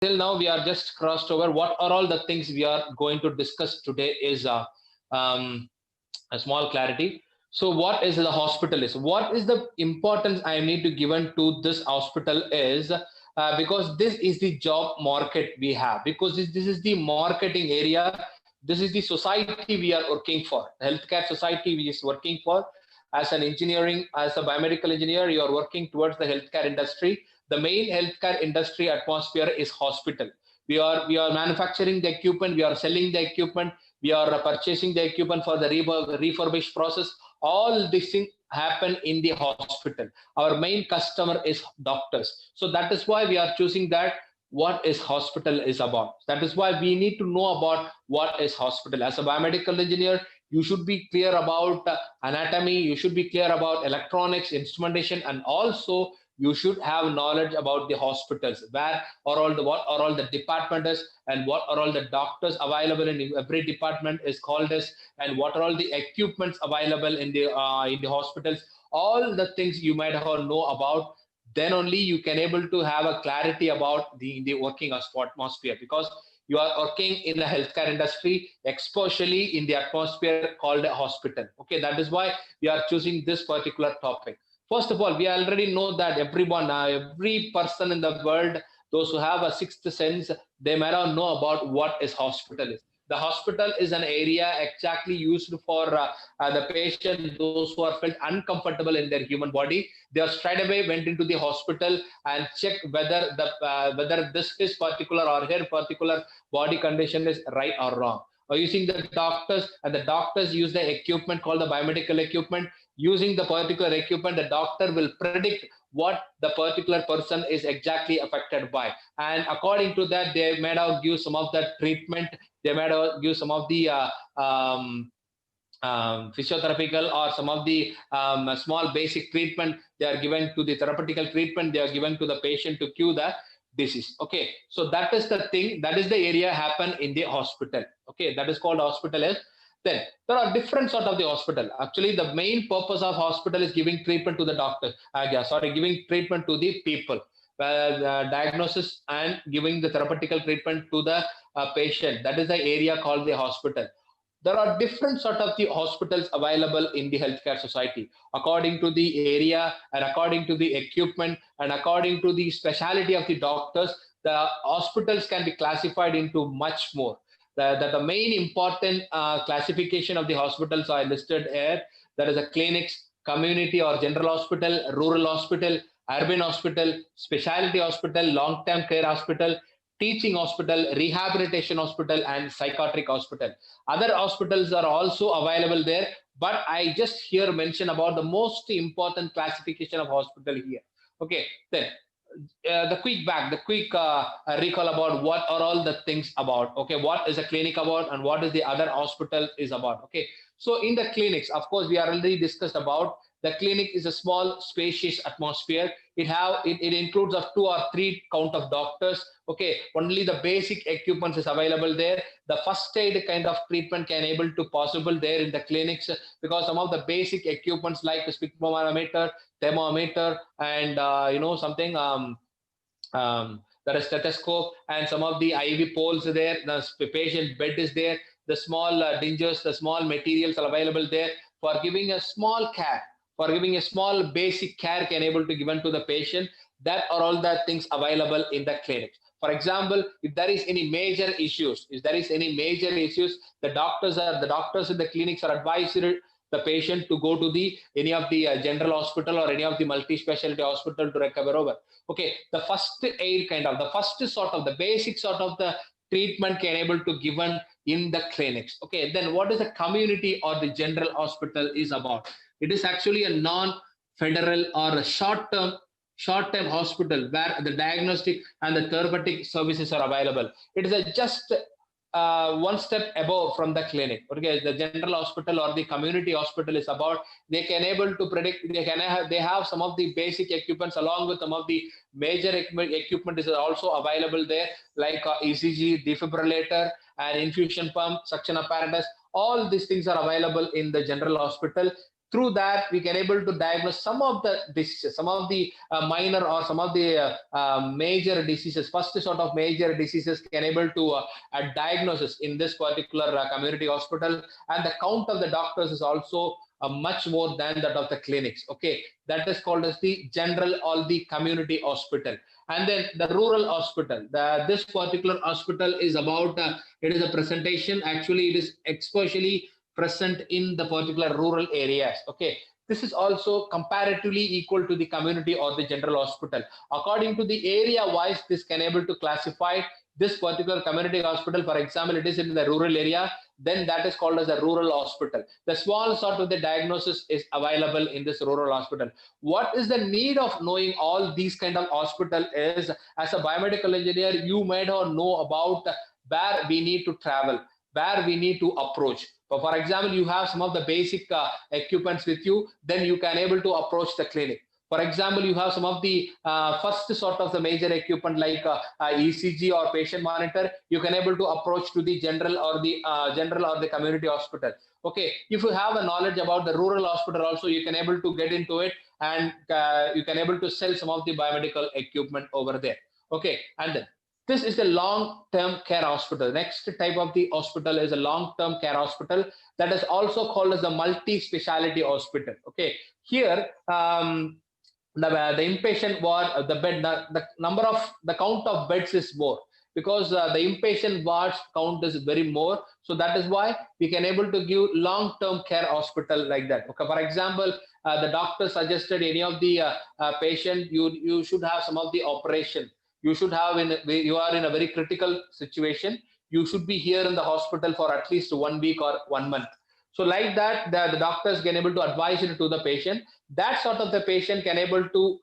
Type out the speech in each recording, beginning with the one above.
till now we are just crossed over. What are all the things we are going to discuss today is um, a small clarity. So what is the hospital is? What is the importance I need to given to this hospital is because this is the job market we have, because this is the marketing area, this is the society we are working for, healthcare society we is working for. As an engineering, as a biomedical engineer, you are working towards the healthcare industry. The main healthcare industry atmosphere is hospital. We are manufacturing the equipment, we are selling the equipment, we are purchasing the equipment for the refurbished process. All these things happen in the hospital. Our main customer is doctors. So that is why we are choosing that what is hospital is about. That is why we need to know about what is hospital. As a biomedical engineer, you should be clear about anatomy, you should be clear about electronics, instrumentation, and also you should have knowledge about the hospitals, where are all the what are all the department is, and what are all the doctors available in every department is called as, and what are all the equipments available in the hospitals. All the things you might have know about, then only you can able to have a clarity about the working atmosphere, because you are working in the healthcare industry, especially in the atmosphere called a hospital. Okay, that is why we are choosing this particular topic. First of all, we already know that everyone, every person in the world, those who have a sixth sense, they may not know about what is hospital is. The hospital is an area exactly used for the patient, those who are felt uncomfortable in their human body. They are straight away went into the hospital and check whether this is particular or her particular body condition is right or wrong. Or using the doctors, and the doctors use the equipment called the biomedical equipment. Using the particular equipment, the doctor will predict what the particular person is exactly affected by, and according to that they may now give some of the treatment. They may now give some of the physiotherapical or some of the small basic treatment they are given to the therapeutical treatment they are given to the patient to cure the disease. Okay, so that is the thing, that is the area happen in the hospital. Okay, that is called hospital is. Then there are different sort of the hospital. Actually, the main purpose of hospital is giving treatment to the doctor. Yeah, sorry, giving treatment to the people. Diagnosis and giving the therapeutical treatment to the patient. That is the area called the hospital. There are different sort of the hospitals available in the healthcare society according to the area and according to the equipment and according to the specialty of the doctors. The hospitals can be classified into much more. The main important classification of the hospitals are listed here. There is a clinics, community or general hospital, rural hospital, urban hospital, specialty hospital, long term care hospital, teaching hospital, rehabilitation hospital, and psychiatric hospital. Other hospitals are also available there, but I just here mention about the most important classification of hospital here. Okay, then the quick recall about what are all the things about. Okay, what is a clinic about and what is the other hospital is about. Okay, so in the clinics, of course, we are already discussed about the clinic is a small spacious atmosphere. It includes of two or three count of doctors. Okay, only the basic equipment is available there. The first aid kind of treatment can able to possible there in the clinics, because some of the basic equipments like the sphygmomanometer, thermometer, and something there is stethoscope and some of the IV poles are there. The patient bed is there. The small dangers, the small materials are available there for giving a small care, for giving a small basic care can able to given to the patient. That are all the things available in the clinic. For example, if there is any major issues, the doctors in the clinics are advised the patient to go to the any of the general hospital or any of the multi-specialty hospital to recover over. Okay, the first aid kind of the first sort of the basic sort of the treatment can able to given in the clinics. Okay, then what is the community or the general hospital is about? It is actually a non-federal or a short-term hospital where the diagnostic and the therapeutic services are available. It is a just one step above from the clinic. Okay, the general hospital or the community hospital is about they can able to predict. They have some of the basic equipments along with some of the major equipment is also available there, like ECG, defibrillator, and infusion pump, suction apparatus. All these things are available in the general hospital. Through that, we can able to diagnose some of the diseases, some of the minor or some of the major diseases. First sort of major diseases can able to diagnosis in this particular community hospital, and the count of the doctors is also much more than that of the clinics. Okay, that is called as the general or the community hospital. And then the rural hospital. This particular hospital is about it is a presentation. Actually, it is especially present in the particular rural areas. Okay, this is also comparatively equal to the community or the general hospital. According to the area wise, this can able to classify this particular community hospital. For example, it is in the rural area, then that is called as a rural hospital. The small sort of the diagnosis is available in this rural hospital. What is the need of knowing all these kind of hospital is, as a biomedical engineer, you might not know about where we need to travel, where we need to approach. So for example, you have some of the basic equipments with you, then you can able to approach the clinic. For example, you have some of the first sort of the major equipment like ECG or patient monitor. You can able to approach to the general or the community hospital. Okay, if you have a knowledge about the rural hospital, also you can able to get into it, and you can able to sell some of the biomedical equipment over there. Okay, and then this is the long-term care hospital. Next type of the hospital is a long-term care hospital, that is also called as the multi-speciality hospital. Okay, here the inpatient ward, the bed, the number of the count of beds is more, because the inpatient wards count is very more. So that is why we can able to give long-term care hospital like that. Okay, for example, the doctor suggested any of the patient, you should have some of the operation. You should have you are in a very critical situation. You should be here in the hospital for at least 1 week or 1 month. So like that, the doctors can able to advise it to the patient. That sort of the patient can able to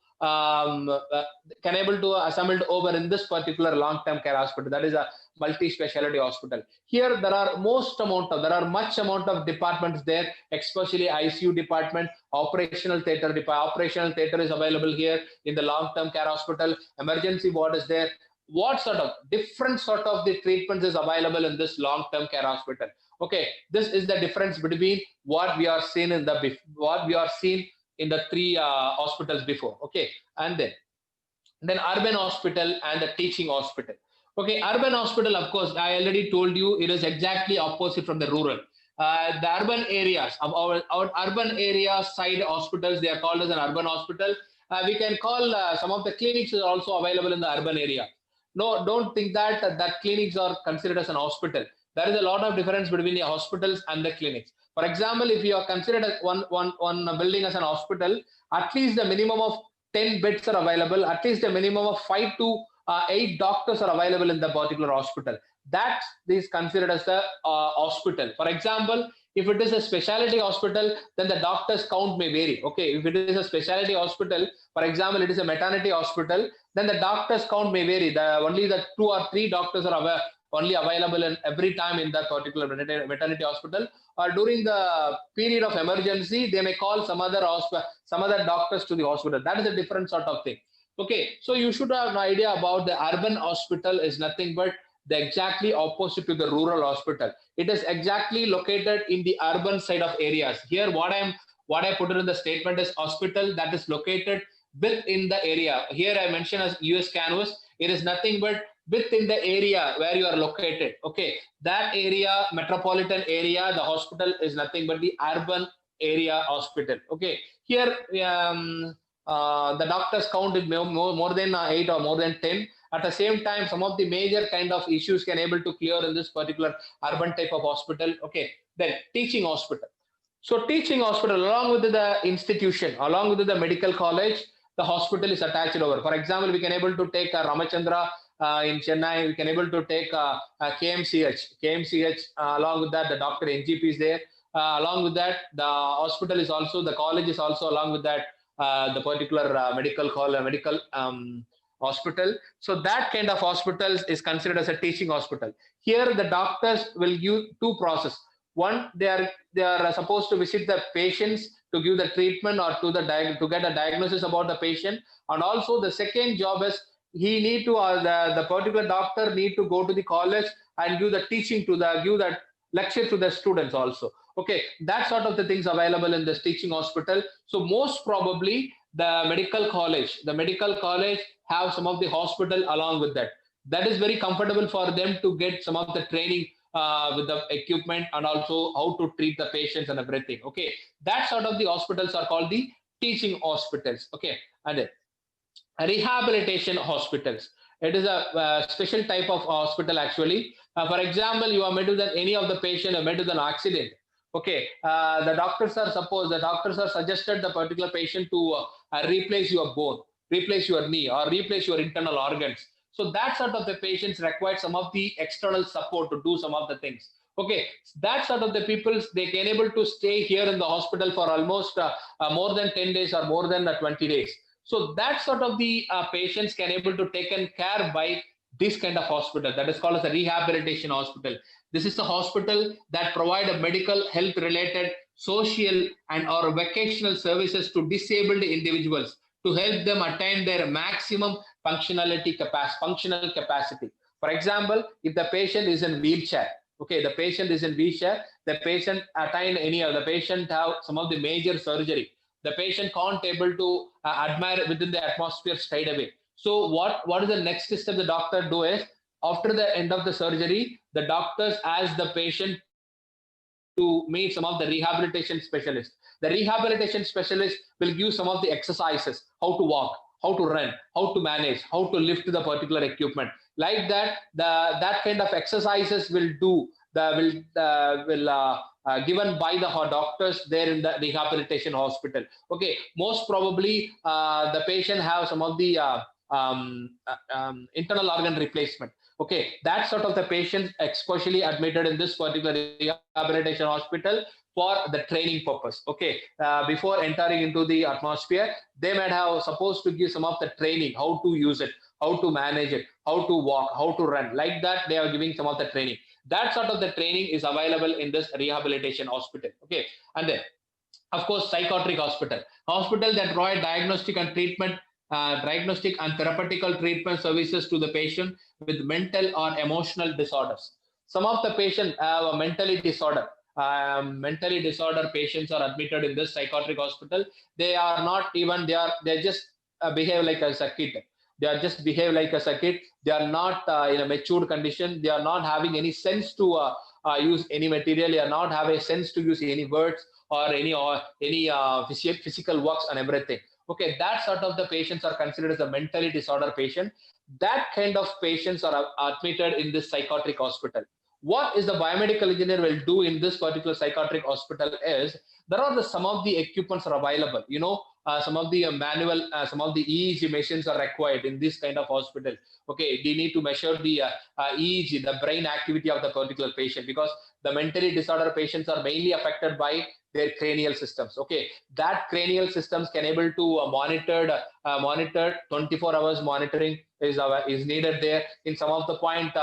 assembled over in this particular long-term care hospital. That is a multi-specialty hospital. Here there are much amount of departments there, especially ICU department, operational theater department. Operational theater is available here in the long-term care hospital. Emergency ward is there. What sort of different sort of the treatments is available in this long-term care hospital? Okay, this is the difference between what we are seen in the what we are seen in the three hospitals before. Okay, and then urban hospital and the teaching hospital. Okay, urban hospital, of course, I already told you, it is exactly opposite from the rural. The urban areas of our urban area side hospitals, they are called as an urban hospital. We can call some of the clinics are also available in the urban area. No, don't think that that clinics are considered as an hospital. There is a lot of difference between the hospitals and the clinics. For example, if you are considered as one building as an hospital, at least the minimum of 10 beds are available, at least a minimum of 5 to 8 doctors are available in the particular hospital. That is considered as the hospital. For example, if it is a specialty hospital, then the doctors count may vary. Okay, if it is a specialty hospital, for example, it is a maternity hospital, then the doctors count may vary. Only the 2 or 3 doctors are only available in every time in that particular maternity hospital, or during the period of emergency, they may call some other doctors to the hospital. That is a different sort of thing. Okay, so you should have an idea about the urban hospital is nothing but the exactly opposite to the rural hospital. It is exactly located in the urban side of areas. Here, what I put in the statement is hospital that is located within the area. Here I mentioned as US Canvas. It is nothing but within the area where you are located. Okay, that area, metropolitan area, the hospital is nothing but the urban area hospital. Okay, here the doctors count it more than 8 or more than 10. At the same time, some of the major kind of issues can able to clear in this particular urban type of hospital. Okay, then teaching hospital. So teaching hospital, along with the institution, along with the medical college, the hospital is attached over. For example, we can able to take Ramachandra in Chennai. We can able to take KMCH. Along with that, the doctor NGP is there. Along with that, the hospital is also, the college is also along with that, the particular medical hospital. So that kind of hospitals is considered as a teaching hospital. Here, the doctors will use two process. One, they are supposed to visit the patients to give the treatment or to get a diagnosis about the patient. And also the second job is he need to the particular doctor need to go to the college and give the teaching to give that lecture to the students also. Okay, that sort of the things available in this teaching hospital. So most probably the medical college have some of the hospital along with that. That is very comfortable for them to get some of the training with the equipment and also how to treat the patients and everything. Okay, that sort of the hospitals are called the teaching hospitals. Okay, and then rehabilitation hospitals. It is a special type of hospital actually. For example, you are met with any of the patient, met with an accident. Okay, the doctors are suggested the particular patient to replace your bone, replace your knee, or replace your internal organs. So that sort of the patients require some of the external support to do some of the things. Okay, that sort of the people they can able to stay here in the hospital for almost more than 10 days or more than 20 days. So that sort of the patients can able to taken care by this kind of hospital that is called as a rehabilitation hospital. This is the hospital that provide a medical health related social and or vocational services to disabled individuals to help them attain their maximum functional capacity. For example, if the patient is in wheelchair, okay, the patient is in wheelchair, the patient attain any of the patient have some of the major surgery, the patient can't able to admire within the atmosphere straight away. So what is the next step the doctor do is after the end of the surgery, the doctors ask the patient to meet some of the rehabilitation specialists. The rehabilitation specialist will give some of the exercises, how to walk, how to run, how to manage, how to lift the particular equipment. Like that, that kind of exercises will do the will given by the doctors there in the rehabilitation hospital. Okay, most probably the patient have some of the internal organ replacement. Okay, that sort of the patients especially admitted in this particular rehabilitation hospital for the training purpose. Okay, before entering into the atmosphere, they might have supposed to give some of the training, how to use it, how to manage it, how to walk, how to run. Like that, they are giving some of the training. That sort of the training is available in this rehabilitation hospital. Okay, and then of course psychiatric hospital that provide diagnostic and therapeutical treatment services to the patient with mental or emotional disorders. Some of the patients have a mentally disorder patients are admitted in this psychiatric hospital. They are not even they just behave like as a kid. They are just behave like as a kid. They are not in a matured condition. They are not having any sense to use any material. They are not have a sense to use any words or any physical works and everything. Okay, that sort of the patients are considered as a mentally disorder patient. That kind of patients are admitted in this psychiatric hospital. What is the biomedical engineer will do in this particular psychiatric hospital is there are some of the equipments are available. You know, some of the manual, some of the EEG machines are required in this kind of hospital. Okay, they need to measure the EEG, the brain activity of the particular patient, because the mentally disorder patients are mainly affected by their cranial systems. Okay, that cranial systems can able to monitor 24 hours monitoring is needed there. In some of the point,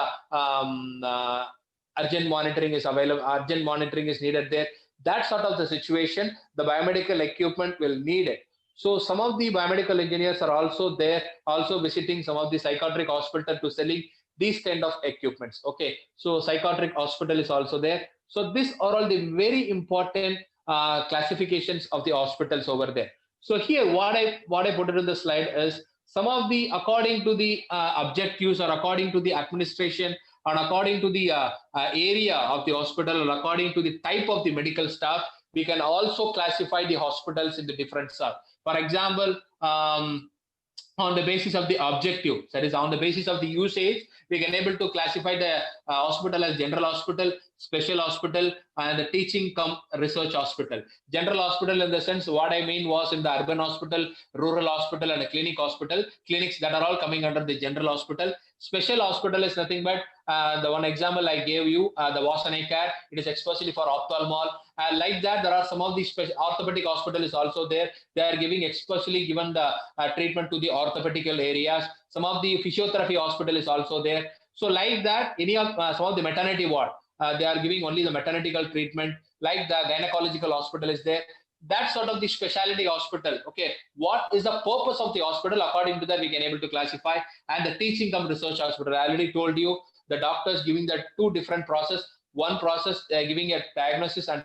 urgent monitoring is available. Urgent monitoring is needed there. That sort of the situation, the biomedical equipment will need it. So some of the biomedical engineers are also there, also visiting some of the psychiatric hospital to selling these kind of equipments. Okay, so psychiatric hospital is also there. So these are all the very important classifications of the hospitals over there. So here, what I put it in the slide is some of the according to the objectives or according to the administration and according to the area of the hospital or according to the type of the medical staff, we can also classify the hospitals in the different stuff. For example, on the basis of the objective, that is on the basis of the usage, we can able to classify the hospital as general hospital, special hospital, and the teaching cum research hospital. General hospital in the sense, what I mean was in the urban hospital, rural hospital, and a clinic hospital, clinics that are all coming under the general hospital. Special hospital is nothing but the one example I gave you, the Vasana care, it is especially for ophthalmol. Like that, there are some of the orthopedic hospital is also there. They are giving especially given the treatment to the orthopedical areas. Some of the physiotherapy hospital is also there. So like that, any of some of the maternity ward, they are giving only the maternity treatment. Like the gynecological hospital is there. That sort of the specialty hospital. Okay, what is the purpose of the hospital? According to that, we can able to classify. And the teaching cum research hospital, I already told you, the doctors giving the two different process. one process giving a diagnosis and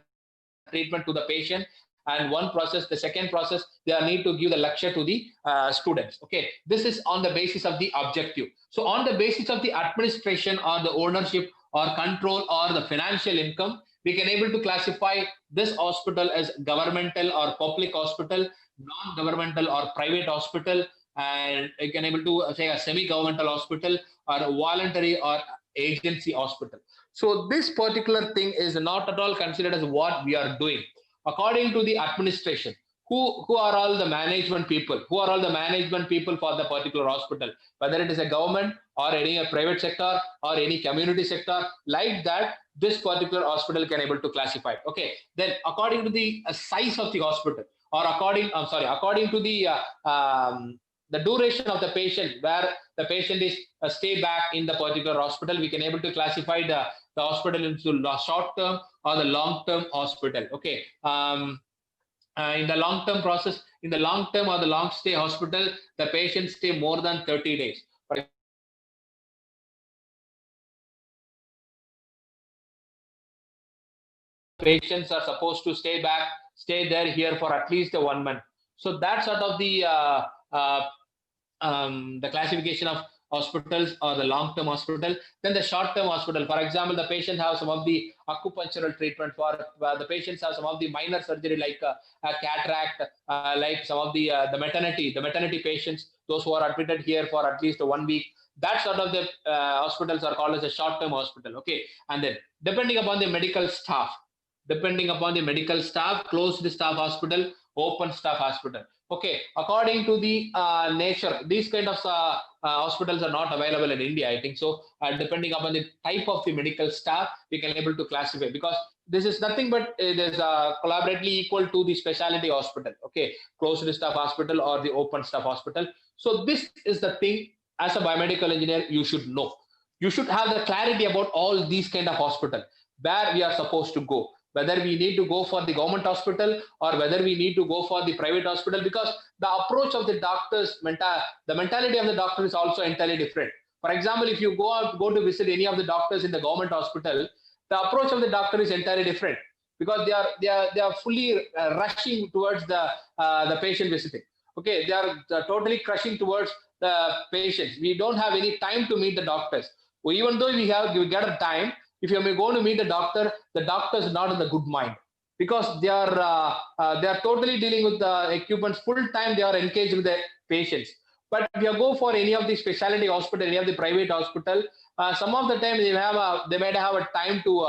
treatment to the patient, and one process, the second process, they need to give the lecture to the students. Okay, this is on the basis of the objective. So on the basis of the administration or the ownership or control or the financial income, we can able to classify this hospital as governmental or public hospital, non-governmental or private hospital, and you can able to say a semi-governmental hospital or a voluntary or agency hospital. So this particular thing is not at all considered as what we are doing. According to the administration, who are all the management people? Who are all the management people for the particular hospital? Whether it is a government or any a private sector or any community sector, like that, this particular hospital can able to classify. Okay. Then according to the size of the hospital, or according to the duration of the patient, where the patient is stay back in the particular hospital, we can able to classify the hospital into short term or the long term hospital. Okay. In the long term process, in the long term or the long stay hospital, the patient stay more than 30 days. For example, if you go for the patients are supposed to stay there here for at least 1 month. So that's sort of the classification of hospitals or the long-term hospital. Then the short-term hospital, for example, the patient have some of the acupunctural treatment, for the patients have some of the minor surgery like a cataract, like some of the maternity patients, those who are admitted here for at least 1 week. That sort of the hospitals are called as a short-term hospital. Okay, and then depending upon the medical staff, closed staff hospital, open staff hospital. Okay, according to the nature, these kind of hospitals are not available in India, I think so. Depending upon the type of the medical staff, we can able to classify, because this is nothing but it is collaboratively equal to the specialty hospital. Okay, closed staff hospital or the open staff hospital. So this is the thing, as a biomedical engineer, you should know. You should have the clarity about all these kind of hospital, where we are supposed to go, whether we need to go for the government hospital or whether we need to go for the private hospital, because the approach of the doctors, the mentality of the doctor is also entirely different. For example, if you go to visit any of the doctors in the government hospital, the approach of the doctor is entirely different, because they are fully rushing towards the patient visiting. Okay, they are totally crushing towards the patients. We don't have any time to meet the doctors. Even though we get a time, if you are going to meet the doctor is not in the good mind, because they are totally dealing with the equipments full time. They are engaged with the patients. But if you go for any of the specialty hospital, any of the private hospital, some of the time they might have a time to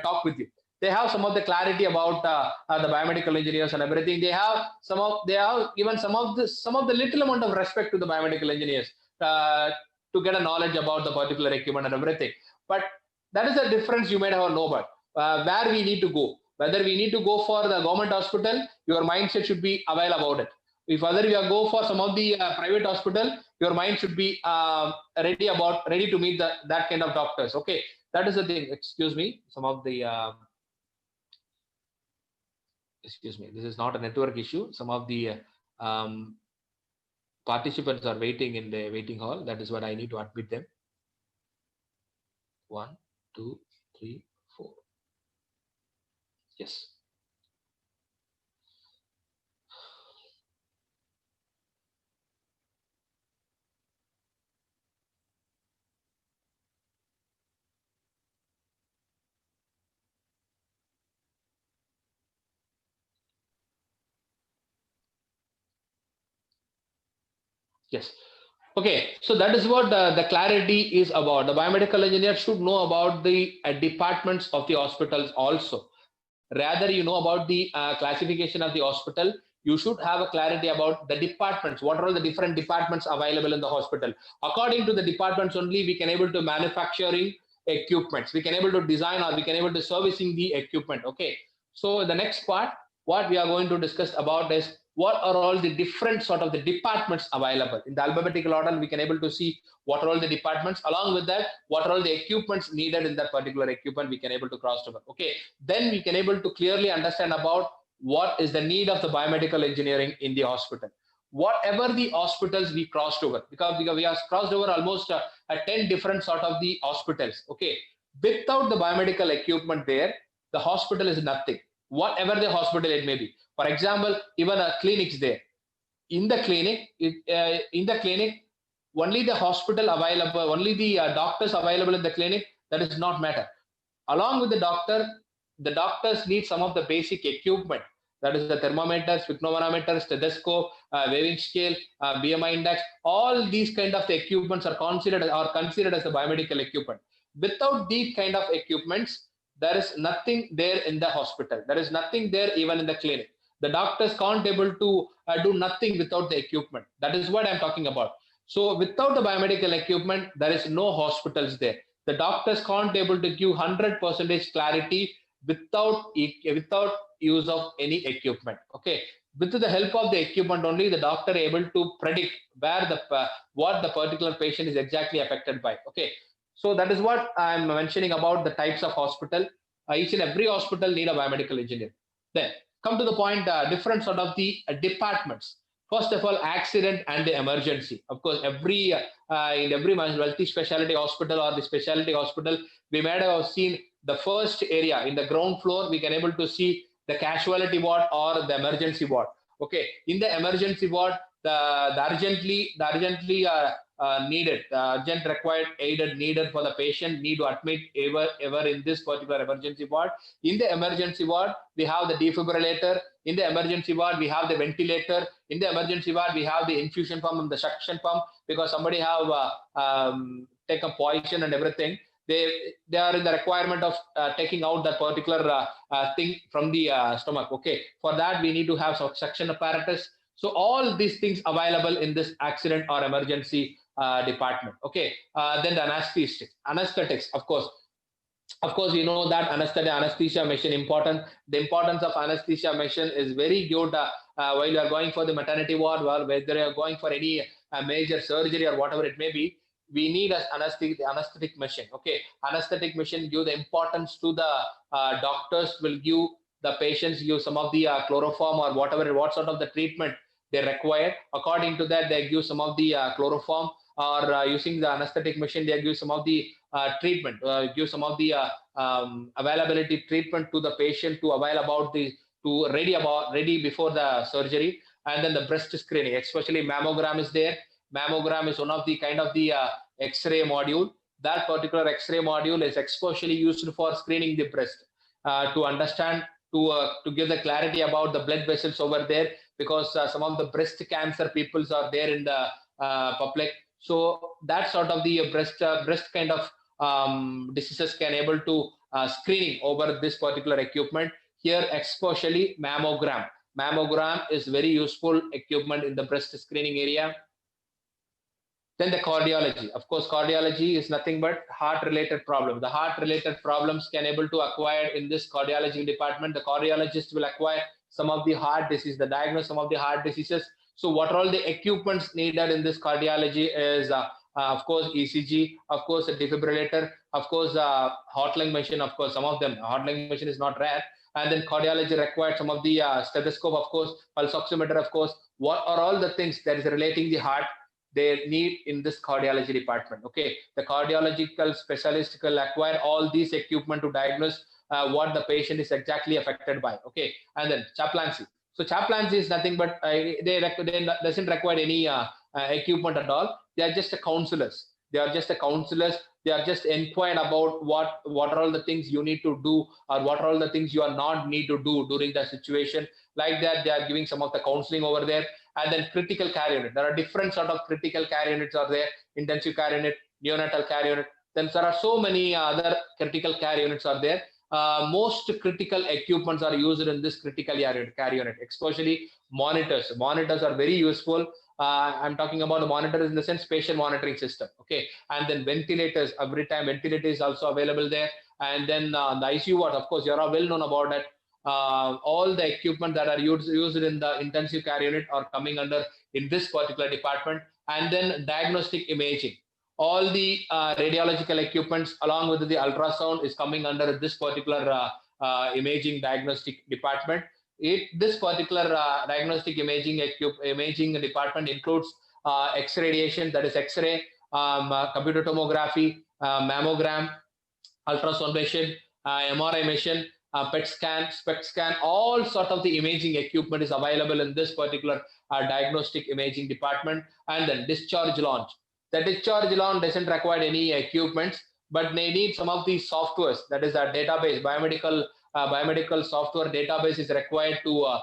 talk with you. They have some of the clarity about the biomedical engineers and everything. They have even some of the little amount of respect to the biomedical engineers, uh, to get a knowledge about the particular equipment and everything. But that is the difference you might have know about where we need to go. Whether we need to go for the government hospital, your mindset should be aware about it. If whether you go for some of the private hospital, your mind should be ready to meet that kind of doctors. Okay, that is the thing. Excuse me, some of the excuse me. This is not a network issue. Some of the participants are waiting in the waiting hall. That is what I need to admit them. 1, 2, 3, 4. Yes. Yes. Okay. So that is what the clarity is about. The biomedical engineer should know about the departments of the hospitals also. Rather, you know about the classification of the hospital. You should have a clarity about the departments. What are all the different departments available in the hospital? According to the departments only, we can able to manufacturing equipments. We can able to design, or we can able to servicing the equipment. Okay. So the next part, what we are going to discuss about is what are all the different sort of the departments available in the alphabetical order. We can able to see what are all the departments. Along with that, what are all the equipments needed in that particular equipment, we can able to cross over. Okay, then we can able to clearly understand about what is the need of the biomedical engineering in the hospital. Whatever the hospitals we crossed over, because we have crossed over almost 10 different sort of the hospitals. Okay, Without the biomedical equipment there, the hospital is nothing. Whatever the hospital it may be. For example, even a clinic's there. In the clinic, only the hospital available, only the doctors available in the clinic. That does not matter. Along with the doctors need some of the basic equipment. That is the thermometer, sphygmomanometer, stethoscope, weighing scale, BMI index. All these kind of equipments are considered as the biomedical equipment. Without these kind of equipments, there is nothing there in the hospital. There is nothing there even in the clinic. The doctors can't able to do nothing without the equipment. That is what I'm talking about. So without the biomedical equipment, there is no hospitals there. The doctors can't able to give 100% clarity without use of any equipment. Okay, with the help of the equipment only, the doctor able to predict where the what the particular patient is exactly affected by. Okay, so that is what I'm mentioning about the types of hospital. Each and every hospital need a biomedical engineer. Then come to the point, different sort of the departments. First of all, accident and the emergency. Of course, in every multi-specialty hospital or the specialty hospital, we might have seen the first area in the ground floor. We can able to see the casualty ward or the emergency ward. Okay, in the emergency ward, the urgently needed, urgent required aided needed for the patient need to admit ever in this particular emergency ward. In the emergency ward, we have the defibrillator. In the emergency ward, we have the ventilator. In the emergency ward, we have the infusion pump and the suction pump because somebody have taken poison and everything. They are in the requirement of taking out that particular thing from the stomach. Okay, for that we need to have some suction apparatus. So all these things available in this accident or emergency department. Okay, then the anesthetics, of course, we know that anesthesia machine important. The importance of anesthesia machine is very good while you are going for the maternity ward, or whether you are going for any major surgery or whatever it may be. We need an anesthetic machine. Okay, anesthetic machine give the importance to the doctors, will give the patients, give some of the chloroform or whatever, what sort of the treatment they require. According to that, they give some of the chloroform, or using the anesthetic machine, they give some of the treatment, give some of the availability treatment to the patient to avail about the to ready before the surgery. And then the breast screening, especially mammogram is there. Mammogram is one of the kind of the X-ray module. That particular X-ray module is especially used for screening the breast to understand, to give the clarity about the blood vessels over there, because some of the breast cancer peoples are there in the public. So that sort of the breast kind of diseases can able to screening over this particular equipment. Here, especially mammogram. Mammogram is very useful equipment in the breast screening area. Then the cardiology. Of course, cardiology is nothing but heart-related problem. The heart-related problems can able to acquire in this cardiology department. The cardiologist will acquire some of the heart disease, the diagnose some of the heart diseases. So what are all the equipments needed in this cardiology is, of course, ECG, of course, a defibrillator, of course, heart lung machine, of course, some of them. Heart lung machine is not rare. And then cardiology required some of the stethoscope, of course, pulse oximeter, of course. What are all the things that is relating the heart they need in this cardiology department? Okay, the cardiological specialist will acquire all these equipment to diagnose what the patient is exactly affected by. Okay, and then chaplaincy. So chaplaincy is nothing but they doesn't require any equipment at all. They are just a counselors. They are just a counselors. They are just inquired about what are all the things you need to do, or what are all the things you are not need to do during the situation. Like that, they are giving some of the counseling over there. And then critical care unit. There are different sort of critical care units are there: intensive care unit, neonatal care unit. Then there are so many other critical care units are there. Most critical equipments are used in this critical care unit, especially monitors. Monitors are very useful. I'm talking about the monitors in the sense patient monitoring system. Okay, and then ventilators. Every time ventilator is also available there. And then the ICU ward. Of course, you are all well known about that. All the equipment that are used in the intensive care unit are coming under in this particular department. And then diagnostic imaging, all the radiological equipments along with the ultrasound is coming under this particular imaging diagnostic department. This particular diagnostic imaging department includes X radiation, that is X-ray, computer tomography, mammogram, ultrasound machine, MRI machine, PET scan, all sort of the imaging equipment is available in this particular diagnostic imaging department. And then discharge launch. The discharge launch doesn't require any equipments, but they need some of these softwares. That is a database, biomedical software database is required to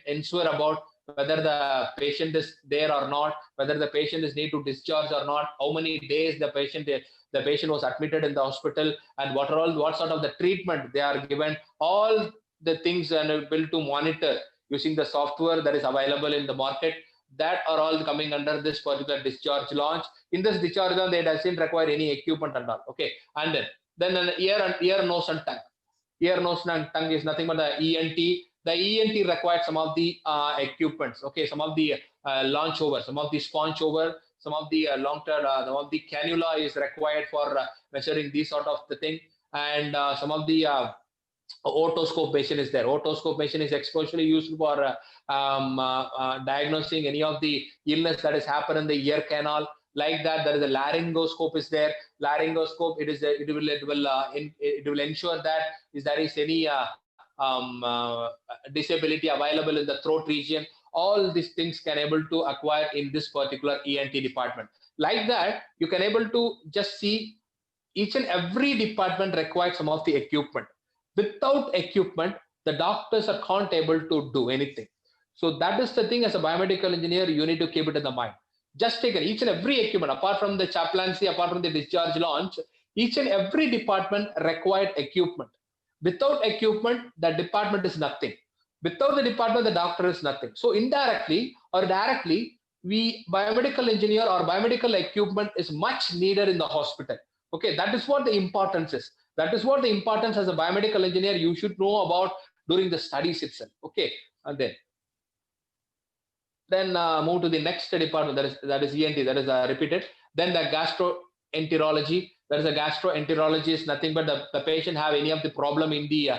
ensure about whether the patient is there or not, whether the patient is need to discharge or not, how many days the patient was admitted in the hospital, and what sort of the treatment they are given. All the things are built to monitor using the software that is available in the market. That are all coming under this particular discharge launch. In this discharge launch, they doesn't require any equipment and all. Okay, and then an ear, nose, and tongue. Ear, nose, and tongue is nothing but the ENT. The ENT required some of the equipments. Okay, some of the launch over, some of the sponge over, some of the long term, some of the cannula is required for measuring these sort of the thing, and some of the otoscope machine is there. Otoscope machine is especially used for diagnosing any of the illness that is happened in the ear canal. Like that, there is a laryngoscope is there. Laryngoscope, it will ensure that is there is any disability available in the throat region. All these things can able to acquire in this particular ENT department. Like that, you can able to just see each and every department requires some of the equipment. Without equipment, the doctors are can't able to do anything. So that is the thing. As a biomedical engineer, you need to keep it in the mind. Just take each and every equipment, apart from the chaplaincy, apart from the discharge launch, each and every department required equipment. Without equipment, the department is nothing. Without the department, the doctor is nothing. So indirectly or directly, we biomedical engineer or biomedical equipment is much needed in the hospital. Okay, that is what the importance is. That is what the importance as a biomedical engineer you should know about during the studies itself. Okay, and then move to the next department, that is ENT, that is repeated. Then the gastroenterology. There is a gastroenterology is nothing but the patient have any of the problem in the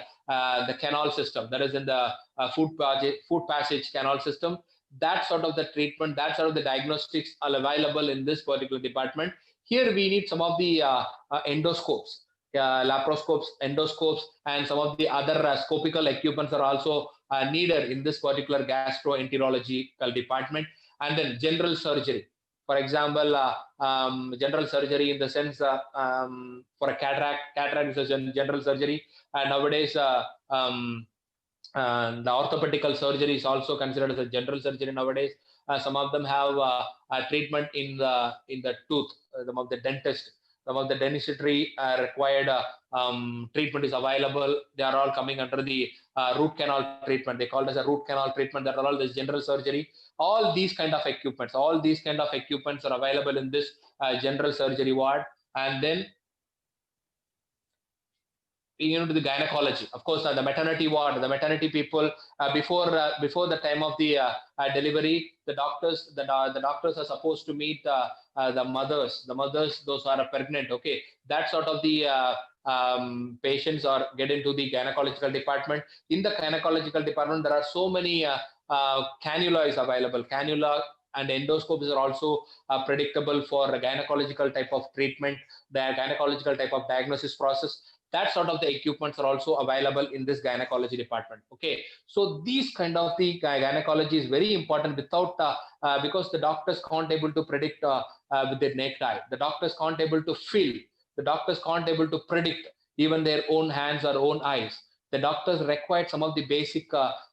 canal system, that is in the food passage canal system. That sort of the treatment, that sort of the diagnostics are available in this particular department. Here we need some of the endoscopes, laparoscopes, endoscopes, and some of the other scopical equipments are also needed in this particular gastroenterological department. And then general surgery. For example, general surgery in the sense for a cataract is a general surgery. And nowadays, the orthopedical surgery is also considered as a general surgery nowadays. Some of them have a treatment in the tooth. Some of the dentist, some of the dentistry required treatment is available. They are all coming under the root canal treatment. They call it as a root canal treatment. That are all this general surgery. All these kind of equipments are available in this general surgery ward. And then to the gynecology, of course, the maternity ward, the maternity people, before the time of the delivery, the doctors are supposed to meet the mothers, those who are pregnant. Okay, that sort of the patients are get into the gynecological department. In the gynecological department, there are so many cannula is available. Cannula and endoscopes are also predictable for a gynecological type of treatment, the gynecological type of diagnosis process. That sort of the equipments are also available in this gynecology department. Okay, so these kind of the gynecology is very important. Without because the doctors can't able to predict with their naked eye. The doctors can't able to feel. The doctors can't able to predict even their own hands or own eyes. The doctors require some of the basic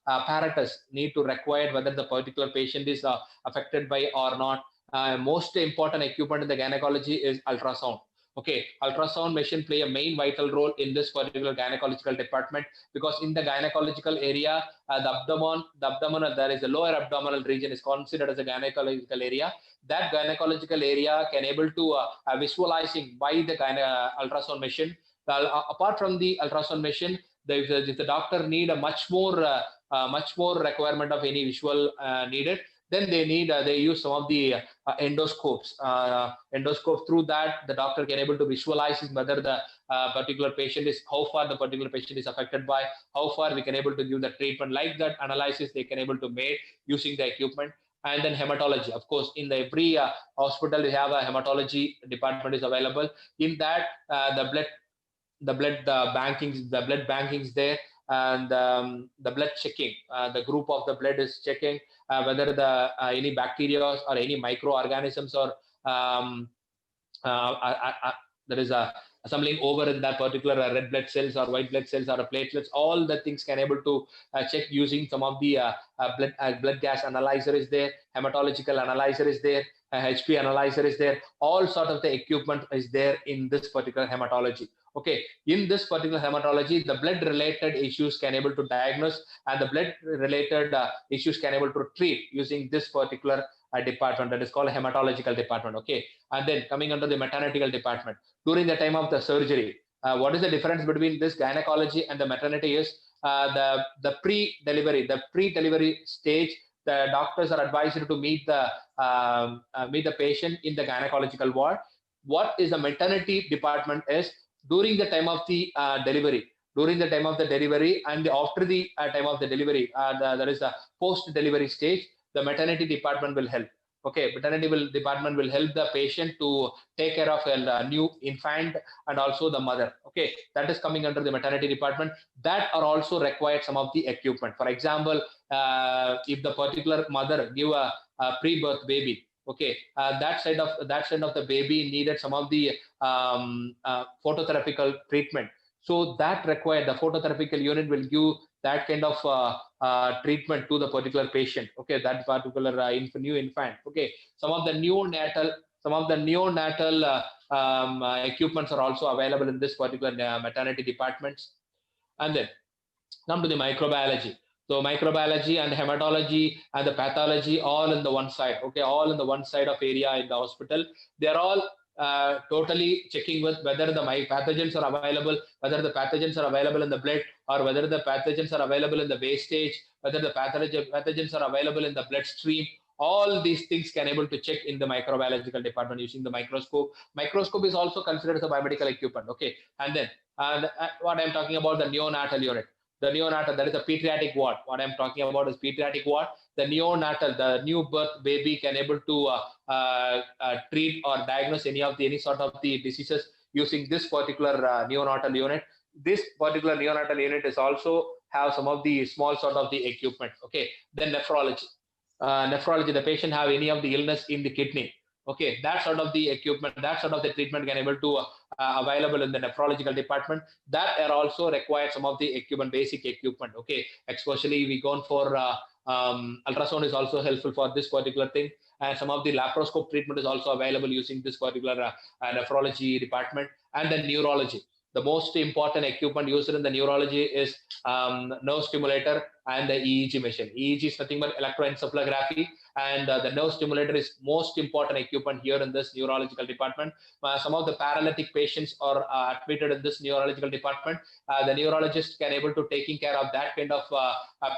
apparatus need to require whether the particular patient is affected by or not. Most important equipment in the gynecology is ultrasound. Okay, ultrasound machine play a main vital role in this particular gynecological department, because in the gynecological area, the abdominal, there is a lower abdominal region is considered as a gynecological area. That gynecological area can able to visualizing by the ultrasound machine. Apart from the ultrasound machine, if the doctor need a much more requirement of any visual needed, then they use some of the endoscopes. Endoscope, through that the doctor can able to visualize whether the particular patient is, how far the particular patient is affected by, how far we can able to give the treatment. Like that analysis they can able to make using the equipment. And then hematology. Of course, in the every hospital, we have a hematology department is available. In that, the blood banking is there, and the blood checking. The group of the blood is checking whether the any bacteria or any microorganisms or um, there is a assembling over in that particular red blood cells or white blood cells or platelets. All the things can able to check using some of the blood gas analyzer is there, hematological analyzer is there, HP analyzer is there. All sort of the equipment is there in this particular hematology. Okay, in this particular hematology, the blood related issues can able to diagnose, and the blood related issues can able to treat using this particular department, that is called hematological department. Okay, and then coming under the maternity department, during the time of the surgery, what is the difference between this gynecology and the maternity is the pre-delivery stage. The doctors are advised to meet the patient in the gynecological ward. What is the maternity department is during the time of the delivery, during the time of the delivery and after the time of the delivery, there is a post delivery stage. The maternity department will help. Okay, department will help the patient to take care of a new infant and also the mother. Okay, that is coming under the maternity department. That are also required some of the equipment. For example, if the particular mother give a pre-birth baby, okay, that side of the baby needed some of the phototherapical treatment. So that required the phototherapical unit will give that kind of treatment to the particular patient. Okay, that particular new infant. Okay, some of the neonatal equipments are also available in this particular maternity departments. And then come to the microbiology. So microbiology and hematology and the pathology all in the one side. Okay, all in the one side of area in the hospital. They are all totally checking with whether the pathogens are available, whether the pathogens are available in the blood, or whether the pathogens are available in the wastage, whether the pathogens are available in the bloodstream. All these things can able to check in the microbiological department using the microscope. Microscope is also considered as a biomedical equipment. Okay, and then what I'm talking about, the neonatal unit. The neonatal, that is a pediatric ward. What I'm talking about is pediatric ward. The neonatal, the new birth baby can able to treat or diagnose any sort of the diseases using this particular neonatal unit. This particular neonatal unit is also have some of the small sort of the equipment. Okay, then nephrology. Nephrology, the patient have any of the illness in the kidney. Okay, that sort of the equipment, that sort of the treatment can able to available in the nephrological department. That are also required some of the equipment, basic equipment. Okay, especially we gone for ultrasound is also helpful for this particular thing, and some of the laparoscope treatment is also available using this particular nephrology department. And then neurology, the most important equipment used in the neurology is nerve stimulator and the EEG machine. EEG is nothing but electroencephalography, and the nerve stimulator is most important equipment here in this neurological department. Some of the paralytic patients are admitted in this neurological department. The neurologist can able to taking care of that kind of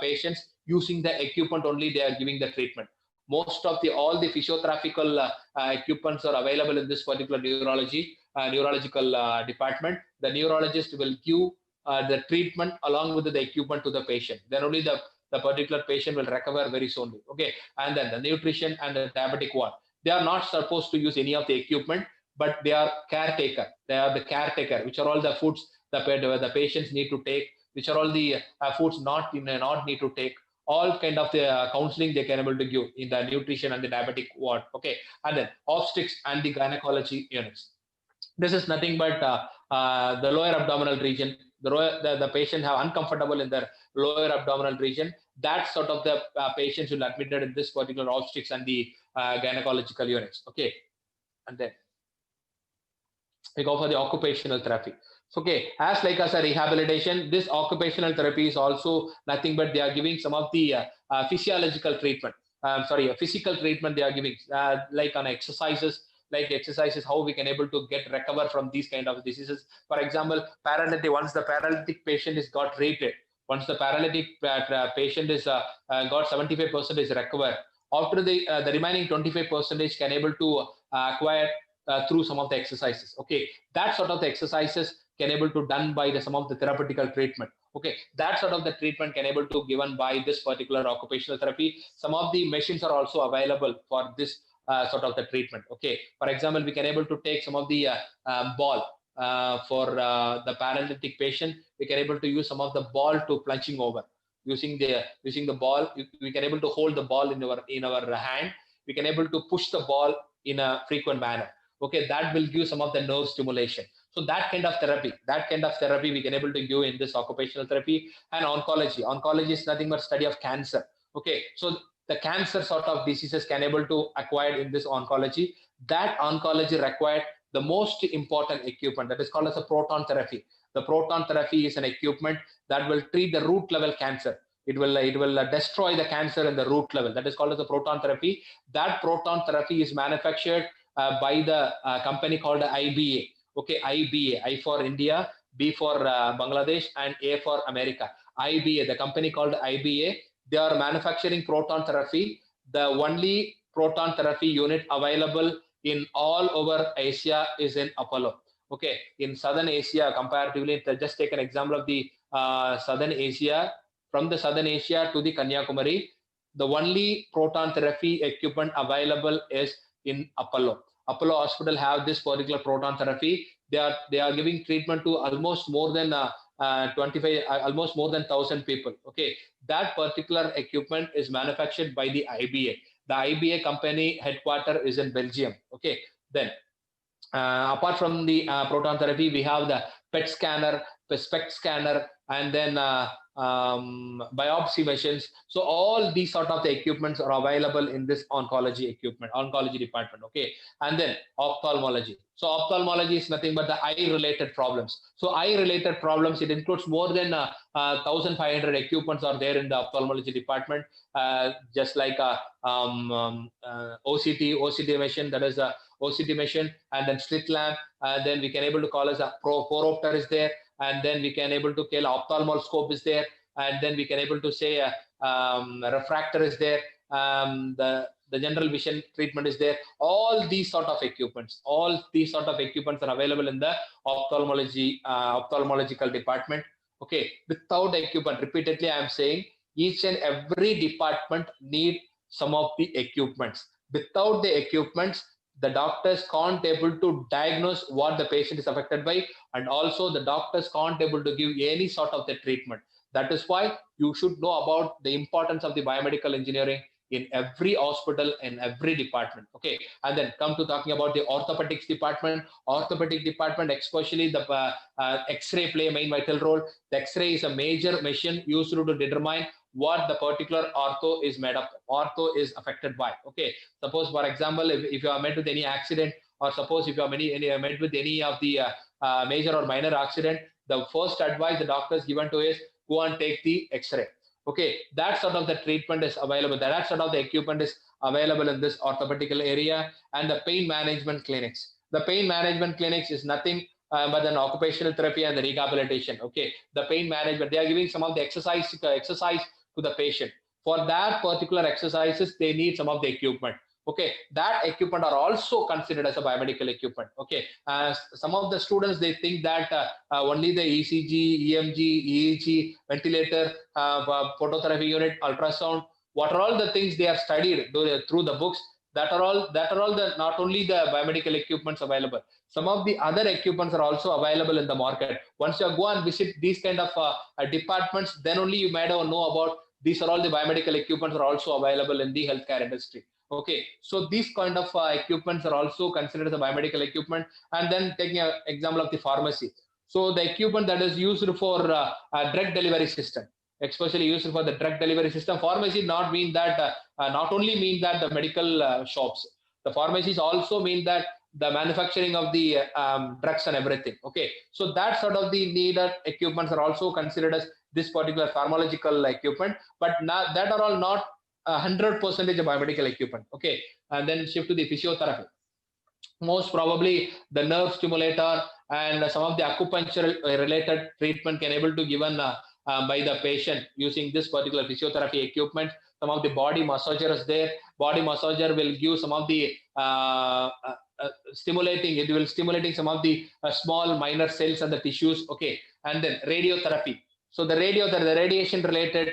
patients using the equipment only. They are giving the treatment. Most of the all the physiotherapeutic equipments are available in this particular neurological department. The neurologist will give the treatment along with the equipment to the patient. Then only the particular patient will recover very soon. Okay, and then the nutrition and the diabetic ward. They are not supposed to use any of the equipment, but they are caretaker. They are the caretaker, which are all the foods the patients need to take, which are all the foods not need to take. All kind of the counseling they can able to give in the nutrition and the diabetic ward. Okay, and then obstetrics and the gynecology units. This is nothing but the lower abdominal region. The patient have uncomfortable in their lower abdominal region. That sort of the patients will admitted in this particular obstetrics and the gynecological units. Okay, and then we go for the occupational therapy. So, okay, as a rehabilitation, this occupational therapy is also nothing but they are giving some of the physiological treatment. Physical treatment they are giving, like on exercises, how we can able to get recover from these kind of diseases. For example, paralytic. Once the paralytic patient is got treated, once the paralytic patient is got 75% is recovered, after the remaining 25% can able to acquire through some of the exercises. Okay, that sort of the exercises can able to done by some of the therapeutical treatment. Okay, that sort of the treatment can able to given by this particular occupational therapy. Some of the machines are also available for this sort of the treatment. Okay, for example, we can able to take some of the ball for the paralytic patient. We can able to use some of the ball to plunging over using the ball. We can able to hold the ball in our hand. We can able to push the ball in a frequent manner. Okay, that will give some of the nerve stimulation. So that kind of therapy we can able to give in this occupational therapy. And oncology is nothing but study of cancer. Okay, so the cancer sort of diseases can able to acquire in this oncology. That oncology required the most important equipment that is called as a proton therapy. The proton therapy is an equipment that will treat the root level cancer. It will destroy the cancer in the root level. That is called as the proton therapy. That proton therapy is manufactured by the company called IBA. Okay, IBA, I for India, B for Bangladesh, and A for America. IBA, the company called IBA, they are manufacturing proton therapy. The only proton therapy unit available in all over Asia is in Apollo. Okay, in Southern Asia, comparatively, just take an example of the Southern Asia. From the Southern Asia to the Kanyakumari, the only proton therapy equipment available is in Apollo. Apollo Hospital have this particular proton therapy. They are giving treatment to almost more than 25, almost more than 1,000 people. Okay, that particular equipment is manufactured by the IBA. The IBA company headquarter is in Belgium. Okay, then apart from the proton therapy, we have the PET scanner, the SPECT scanner, and then biopsy machines. So all these sort of the equipments are available in this oncology department. Okay, and then ophthalmology. So ophthalmology is nothing but the eye-related problems. So eye-related problems, it includes more than 1,500 equipments are there in the ophthalmology department. Just like OCT machine, that is a OCT machine, and then slit lamp, and then we can able to call as a phoropter is there, and then we can able to call ophthalmoscope is there, and then we can able to say refractor is there, the general vision treatment is there. All these sort of equipments are available in the ophthalmological department. Okay, without the equipment, repeatedly I am saying, each and every department need some of the equipments. Without the equipments, the doctors can't able to diagnose what the patient is affected by, and also the doctors can't able to give any sort of the treatment. That is why you should know about the importance of the biomedical engineering in every hospital, in every department. Okay, and then come to talking about the orthopedics department. Orthopedic department, especially the X-ray play a main vital role. The X-ray is a major machine used to determine what the particular ortho is made up, ortho is affected by. Okay, suppose for example, if you are met with any accident, or suppose if you are met with any of the major or minor accident, the first advice the doctor is given to is go and take the X-ray. Okay, that sort of the treatment is available. That sort of the equipment is available in this orthopedical area. And the pain management clinics. The pain management clinics is nothing but an occupational therapy and the rehabilitation. Okay, the pain management, they are giving some of the exercise to the patient. For that particular exercises, they need some of the equipment. Okay, that equipment are also considered as a biomedical equipment. Okay, some of the students, they think that only the ECG, EMG, EEG, ventilator, phototherapy unit, ultrasound, what are all the things they have studied through the books, that are all the not only the biomedical equipments available. Some of the other equipments are also available in the market. Once you go and visit these kind of departments, then only you might know about these are all the biomedical equipments are also available in the healthcare industry. Okay, so these kind of equipments are also considered as a biomedical equipment. And then taking an example of the pharmacy. So the equipment that is used for a drug delivery system, especially used for the drug delivery system. Pharmacy not only mean that the medical shops. The pharmacies also mean that the manufacturing of the drugs and everything. Okay, so that sort of the needed equipments are also considered as this particular pharmacological equipment, but that are all not 100% of biomedical equipment. Okay, and then shift to the physiotherapy. Most probably the nerve stimulator and some of the acupuncture related treatment can able to given by the patient using this particular physiotherapy equipment. Some of the body massager is there. Body massager will give some of the stimulating, it will stimulating some of the small minor cells and the tissues. Okay, and then radiotherapy. So the radiation related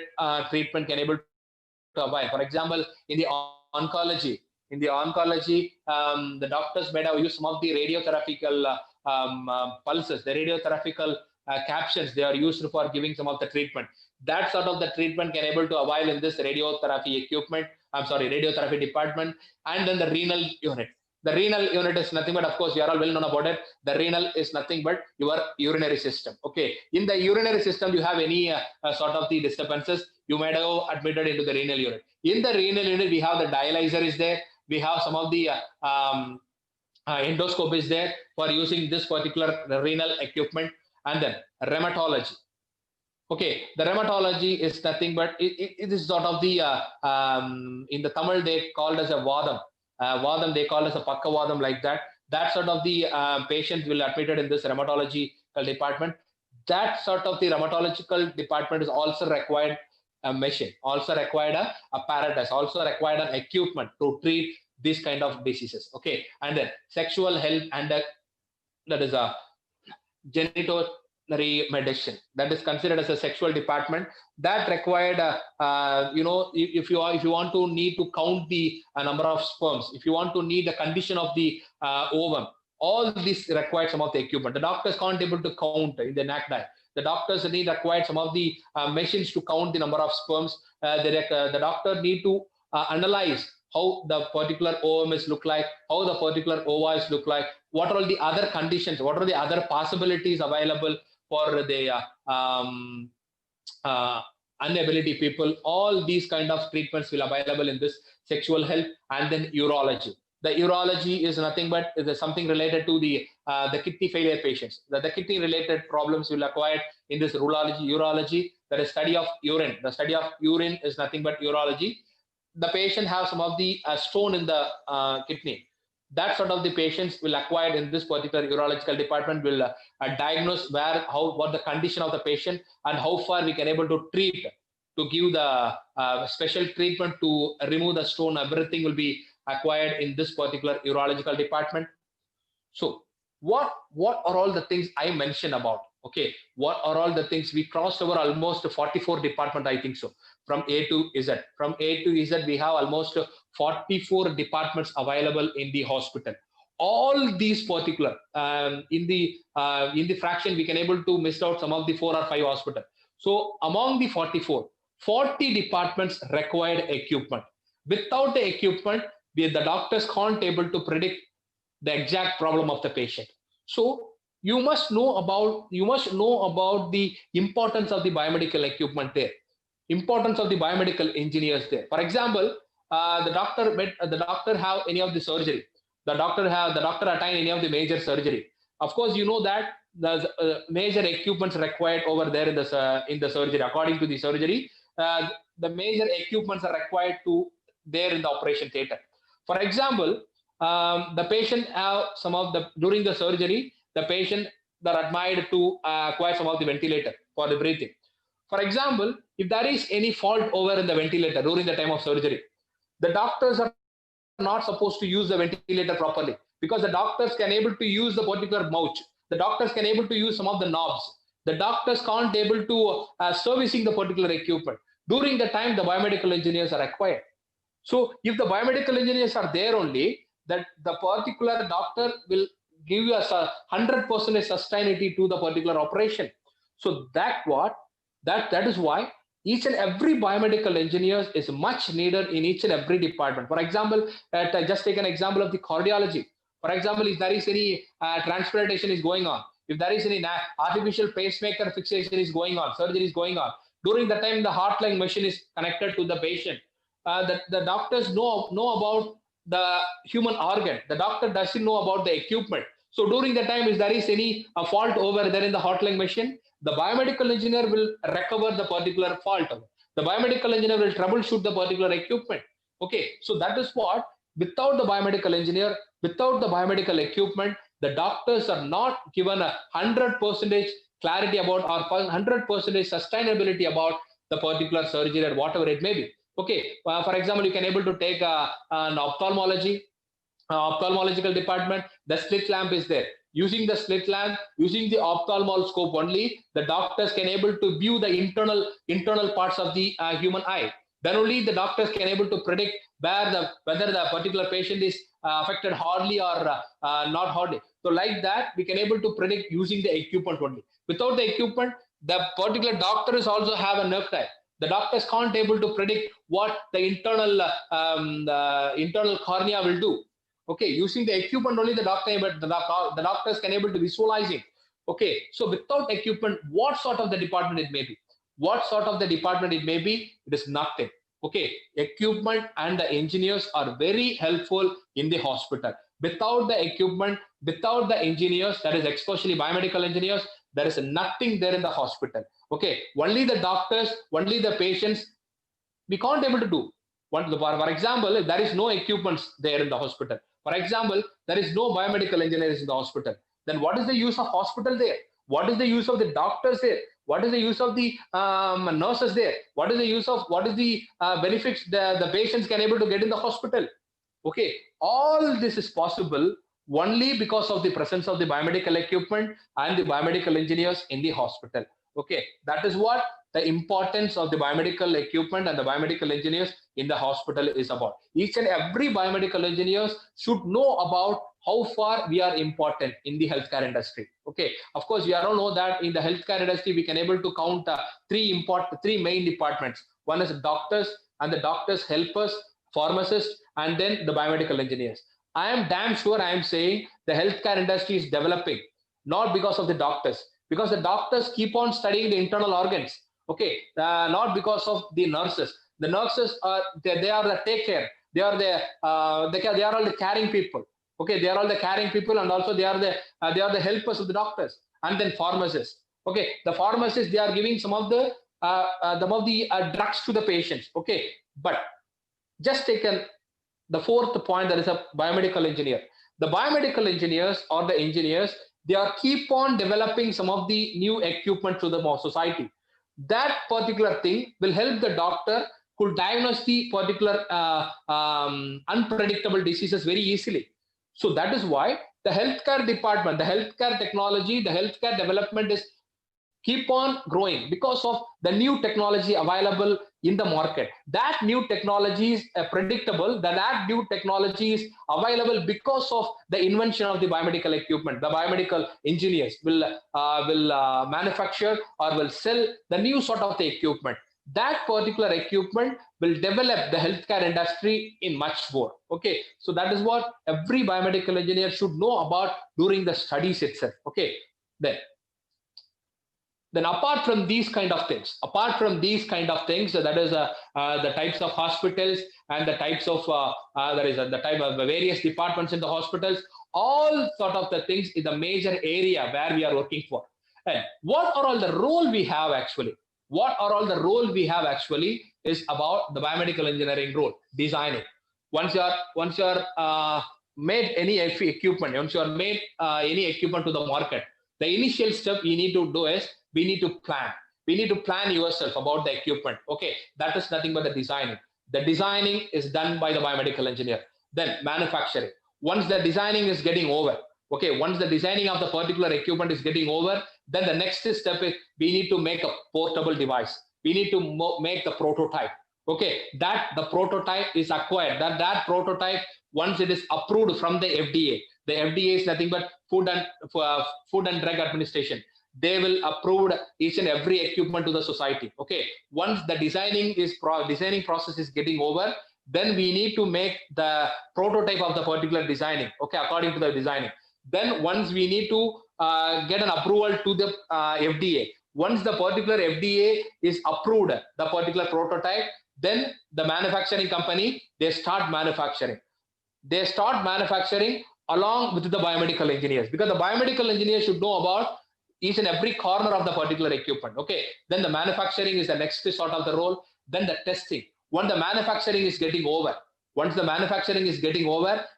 treatment can able to avoid. For example, in the oncology, the doctors might have used some of the radiotherapeutic pulses, the radiotherapeutic captions they are used for giving some of the treatment. That sort of the treatment can able to avail in this radiotherapy equipment. I'm sorry, radiotherapy department. And then the renal unit. The renal unit is nothing but, of course, you are all well known about it. The renal is nothing but your urinary system. Okay, in the urinary system, you have any sort of the disturbances, you might have admitted into the renal unit. In the renal unit, we have the dialyzer is there. We have some of the endoscope is there for using this particular renal equipment. And then rheumatology. Okay, the rheumatology is nothing but it is sort of the in the Tamil they called as a vadam. Vadam they call as a pakkavadam, like that. That sort of the patient will admitted in this rheumatological department. That sort of the rheumatological department is also required a machine, also required a apparatus, also required an equipment to treat this kind of diseases. Okay, and then sexual health and that is a genitourinary medicine, that is considered as a sexual department that required if you want to need to count the number of sperms, if you want to need the condition of the ovum, all this required some of the equipment. The doctors can't able to count in the NACDI. The doctors need required some of the machines to count the number of sperms. The doctor need to analyze how the particular ovum is look like, how the particular ovaries look like, what are all the other conditions, what are the other possibilities available for the unability people. All these kind of treatments will available in this sexual health. And then urology. The urology is nothing but is something related to the kidney failure patients. The kidney related problems will acquire in this urology. That is study of urine. The study of urine is nothing but urology. The patient have some of the stone in the kidney. That sort of the patients will acquire in this particular urological department will diagnose what the condition of the patient and how far we can able to treat, to give the special treatment to remove the stone. Everything will be acquired in this particular urological department. So what are all the things I mentioned about? Okay, what are all the things we crossed over? Almost 44 department, I think so, from A to Z. From A to Z, we have almost 44 departments available in the hospital. All these particular in the fraction, we can able to miss out some of the 4 or 5 hospitals. So among the 44, 40 departments required equipment. Without the equipment, the doctors can't able to predict the exact problem of the patient. So you must know about the importance of the biomedical equipment there, importance of the biomedical engineers there. For example, the doctor have any of the surgery, the doctor attain any of the major surgery. Of course, you know that the major equipments required over there in the surgery. According to the surgery, the major equipments are required to there in the operation theater. For example, the patient have some of the during the surgery, the patient are admitted to acquire some of the ventilator for the breathing. For example, if there is any fault over in the ventilator during the time of surgery, the doctors are not supposed to use the ventilator properly, because the doctors can able to use the particular mouth. The doctors can able to use some of the knobs. The doctors can't able to servicing the particular equipment. During the time, the biomedical engineers are required. So if the biomedical engineers are there only, that the particular doctor will give you a 100% sustainability to the particular operation. So that is why each and every biomedical engineer is much needed in each and every department. For example, just take an example of the cardiology. For example, if there is any transplantation is going on, if there is any artificial pacemaker fixation is going on, surgery is going on, during the time the heart-lung machine is connected to the patient, the doctors know about the human organ. The doctor doesn't know about the equipment. So during the time, if there is any fault over there in the heart-lung machine, the biomedical engineer will recover the particular fault. The biomedical engineer will troubleshoot the particular equipment. Okay, so that is what, without the biomedical engineer, without the biomedical equipment, the doctors are not given 100% clarity about or 100% sustainability about the particular surgery or whatever it may be. Okay, for example, you can able to take an ophthalmology. ophthalmological department, the slit lamp is there. Using the slit lamp, using the ophthalmoscope only, the doctors can able to view the internal parts of the human eye. Then only the doctors can able to predict whether the particular patient is affected hardly or not hardly. So like that, we can able to predict using the equipment only. Without the equipment, the particular doctors also have a nerve type. The doctors can't able to predict what the internal cornea will do. Okay, using the equipment only, the doctors can able to visualize it. Okay, so without equipment, what sort of the department it may be, it is nothing. Okay, equipment and the engineers are very helpful in the hospital. Without the equipment, without the engineers, that is especially biomedical engineers, there is nothing there in the hospital. Okay, only the doctors, only the patients, we can't able to do. For example, if there is no equipments there in the hospital, for example, there is no biomedical engineers in the hospital, then what is the use of hospital there? What is the use of the doctors there? What is the use of the nurses there? What is the benefits the patients can able to get in the hospital? Okay, all this is possible only because of the presence of the biomedical equipment and the biomedical engineers in the hospital. Okay, that is what the importance of the biomedical equipment and the biomedical engineers in the hospital is about. Each and every biomedical engineers should know about how far we are important in the healthcare industry. Okay, of course, we all know that in the healthcare industry, we can able to count three main departments. One is doctors, and the doctors help us, pharmacists, and then the biomedical engineers. I am damn sure I am saying the healthcare industry is developing, not because of the doctors, because the doctors keep on studying the internal organs. Okay, not because of the nurses. The nurses are they are the take care. They are they are all the caring people. Okay, they are all the caring people, and also they are the helpers of the doctors. And then pharmacists. Okay, the pharmacists, they are giving some of the drugs to the patients. Okay, but just taken the fourth point, that is a biomedical engineer. The biomedical engineers or the engineers, they are keep on developing some of the new equipment to the society. That particular thing will help the doctor could diagnose the particular unpredictable diseases very easily. So that is why the healthcare department, the healthcare technology, the healthcare development is keep on growing because of the new technology available in the market. That new technology is predictable. That new technology is available because of the invention of the biomedical equipment. The biomedical engineers will manufacture or will sell the new sort of the equipment. That particular equipment will develop the healthcare industry in much more. Okay, so that is what every biomedical engineer should know about during the studies itself. Okay, then apart from these kind of things, that is the types of hospitals and the types of that is the type of the various departments in the hospitals, all sort of the things is the major area where we are working for. And what are all the role we have actually? Is about the biomedical engineering role, designing. Once you are made any equipment, once you are made any equipment to the market, the initial step you need to do is we need to plan. We need to plan yourself about the equipment. Okay, that is nothing but the designing. The designing is done by the biomedical engineer. Then manufacturing. Once the designing is getting over, okay, once the designing of the particular equipment is getting over, then the next step is we need to make a portable device. We need to make the prototype. Okay, that the prototype is acquired. That prototype, once it is approved from the FDA, the FDA is nothing but Food and Drug Administration. They will approve each and every equipment to the society. Okay, once the designing process is getting over, then we need to make the prototype of the particular designing. Okay, according to the designing. Then once we need to get an approval to the FDA. Once the particular FDA is approved, the particular prototype, then the manufacturing company, they start manufacturing. They start manufacturing along with the biomedical engineers, because the biomedical engineers should know about each and every corner of the particular equipment. Okay, then the manufacturing is the next sort of the role. Then the testing. Once the manufacturing is getting over,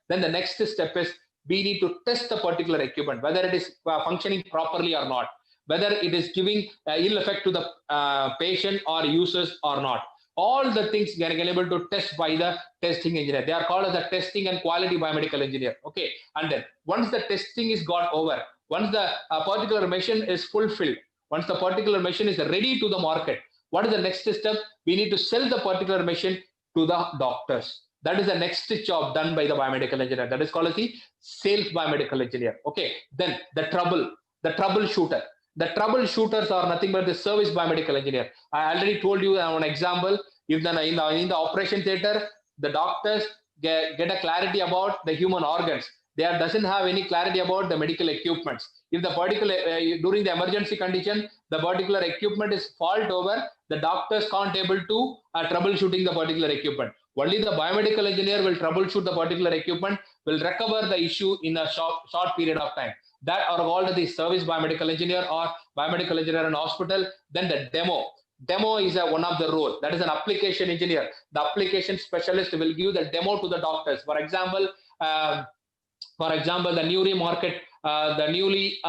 then the next step is we need to test the particular equipment, whether it is functioning properly or not, whether it is giving ill effect to the patient or users or not. All the things can able to test by the testing engineer. They are called as the testing and quality biomedical engineer. Okay, and then once the testing is got over, once the particular machine is fulfilled, once the particular machine is ready to the market, what is the next step? We need to sell the particular machine to the doctors. That is the next job done by the biomedical engineer. That is called as the sales biomedical engineer. Okay, then the troubleshooter. The troubleshooters are nothing but the service biomedical engineer. I already told you an example. If in the operation theater, the doctors get a clarity about the human organs. They doesn't have any clarity about the medical equipments. If the particular during the emergency condition, the particular equipment is fault over, the doctors can't able to troubleshooting the particular equipment. Only the biomedical engineer will troubleshoot the particular equipment, will recover the issue in a short period of time. That are called the service biomedical engineer or biomedical engineer in hospital. Then the demo. Demo is one of the role. That is an application engineer. The application specialist will give the demo to the doctors. For example, the newly market, the newly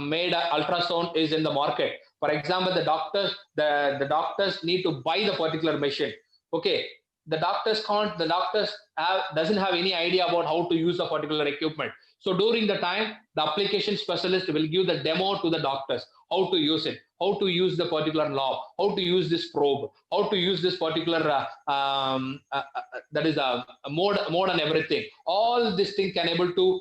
made ultrasound is in the market. For example, the doctors need to buy the particular machine. Okay, the doctors doesn't have any idea about how to use the particular equipment. So during the time, the application specialist will give the demo to the doctors, how to use it, how to use the particular knob, how to use this probe, how to use this particular that is a mode and everything. All this thing can able to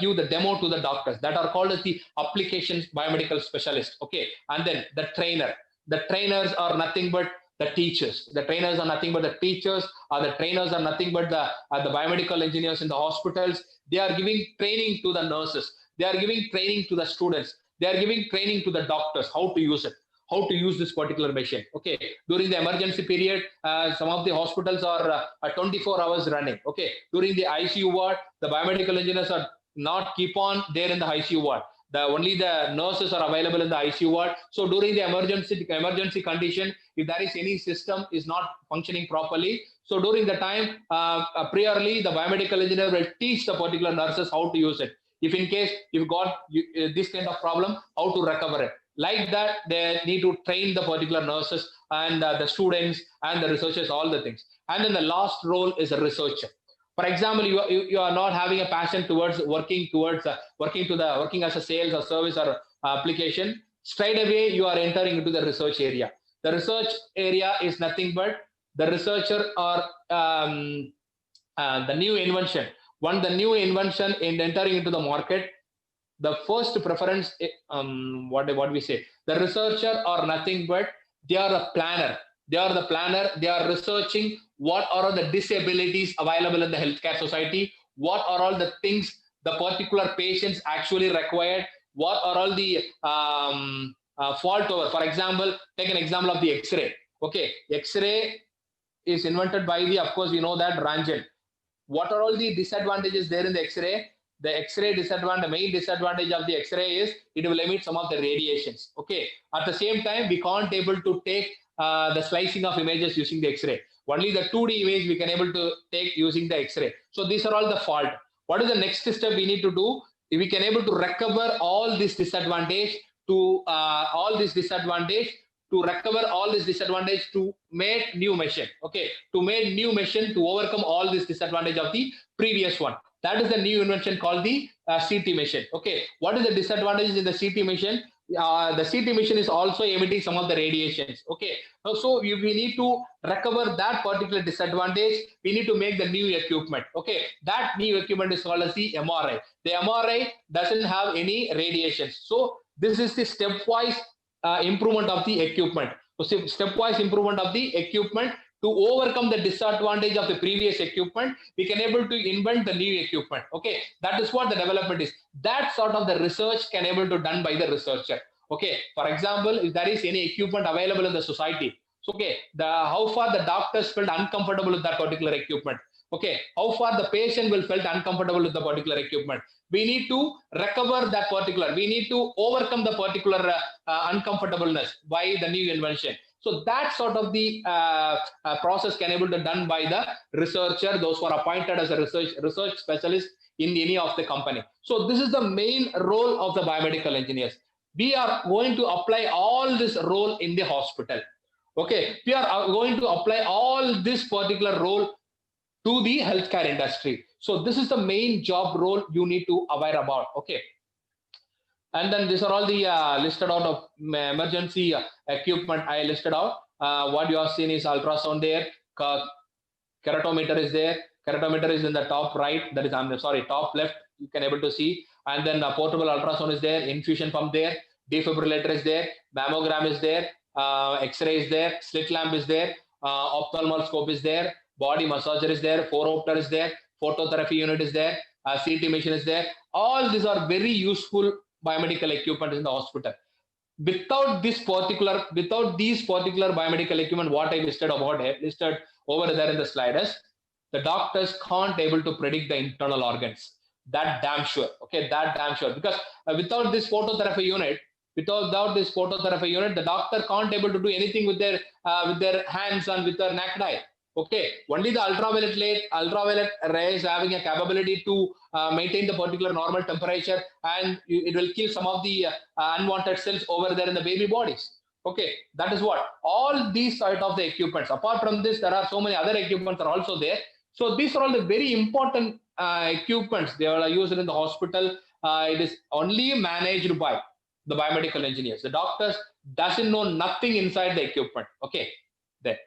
give the demo to the doctors. That are called as the application biomedical specialist. Okay, and then the trainer. The trainers are nothing but the teachers. The trainers are nothing but the teachers, or the trainers are nothing but the biomedical engineers in the hospitals. They are giving training to the nurses. They are giving training to the students. They are giving training to the doctors how to use it, how to use this particular machine. Okay, during the emergency period, some of the hospitals are 24 hours running. Okay, during the ICU ward, the biomedical engineers are not keep on there in the ICU ward. Only the nurses are available in the ICU ward. So during the emergency condition, if there is any system is not functioning properly, so during the time, priorly the biomedical engineer will teach the particular nurses how to use it. If in case you've got this kind of problem, how to recover it. Like that, they need to train the particular nurses and the students and the researchers, all the things. And then the last role is a researcher. For example, you are not having a passion towards working as a sales or service or application. Straight away you are entering into the research area. The research area is nothing but the researcher or the new invention. When the new invention in entering into the market, the first preference, what we say, the researcher are nothing but they are a planner. They are the planner. They are researching what are all the disabilities available in the healthcare society, what are all the things the particular patients actually required, what are all the fault over. For example, take an example of the X-ray. Okay, X-ray is invented by of course, you know that Ranjan. What are all the disadvantages there in the X-ray? The X-ray disadvantage, main disadvantage of the X-ray is it will emit some of the radiations. Okay, at the same time, we can't able to take the slicing of images using the X-ray. Only the 2D image we can able to take using the X-ray. So these are all the fault. What is the next step we need to do? We can able to recover all this disadvantage to recover all this disadvantage to make new machine. Okay, to make new machine to overcome all this disadvantage of the previous one. That is the new invention called the CT machine. Okay, what is the disadvantages in the CT machine? The CT machine is also emitting some of the radiations. Okay, so we need to recover that particular disadvantage. We need to make the new equipment. Okay, that new equipment is called as the MRI. The MRI doesn't have any radiations. So this is the stepwise improvement of the equipment. So stepwise improvement of the equipment to overcome the disadvantage of the previous equipment, we can able to invent the new equipment. Okay, that is what the development is. That sort of the research can able to done by the researcher. Okay, for example, if there is any equipment available in the society, so okay, how far the doctors felt uncomfortable with that particular equipment. Okay, how far the patient will felt uncomfortable with the particular equipment. We need to recover that particular. We need to overcome the particular uncomfortableness by the new invention. So that sort of the process can able to done by the researcher, those who are appointed as a research specialist in any of the company. So this is the main role of the biomedical engineers. We are going to apply all this role in the hospital. Okay, we are going to apply all this particular role to the healthcare industry. So this is the main job role you need to aware about. Okay, and then these are all the listed out of emergency equipment I listed out. What you have seen is ultrasound there, keratometer is there. Keratometer is in the top right, that is, I'm sorry, top left, you can able to see. And then portable ultrasound is there, infusion pump there, defibrillator is there, mammogram is there, x-ray is there, slit lamp is there, ophthalmal scope is there, body massager is there, phoropter is there, phototherapy unit is there, CT machine is there. All these are very useful biomedical equipment in the hospital. Without these particular biomedical equipment, what I listed over there in the slide is, the doctors can't able to predict the internal organs. That damn sure. Okay, that damn sure. Because without this phototherapy unit, the doctor can't able to do anything with their hands and with their naked eye. Okay, only the ultraviolet rays having a capability to maintain the particular normal temperature, and it will kill some of the unwanted cells over there in the baby bodies. Okay, that is what all these side of the equipments. Apart from this, there are so many other equipments are also there. So these are all the very important equipments they are used in the hospital. It is only managed by the biomedical engineers. The doctors doesn't know nothing inside the equipment. Okay, there.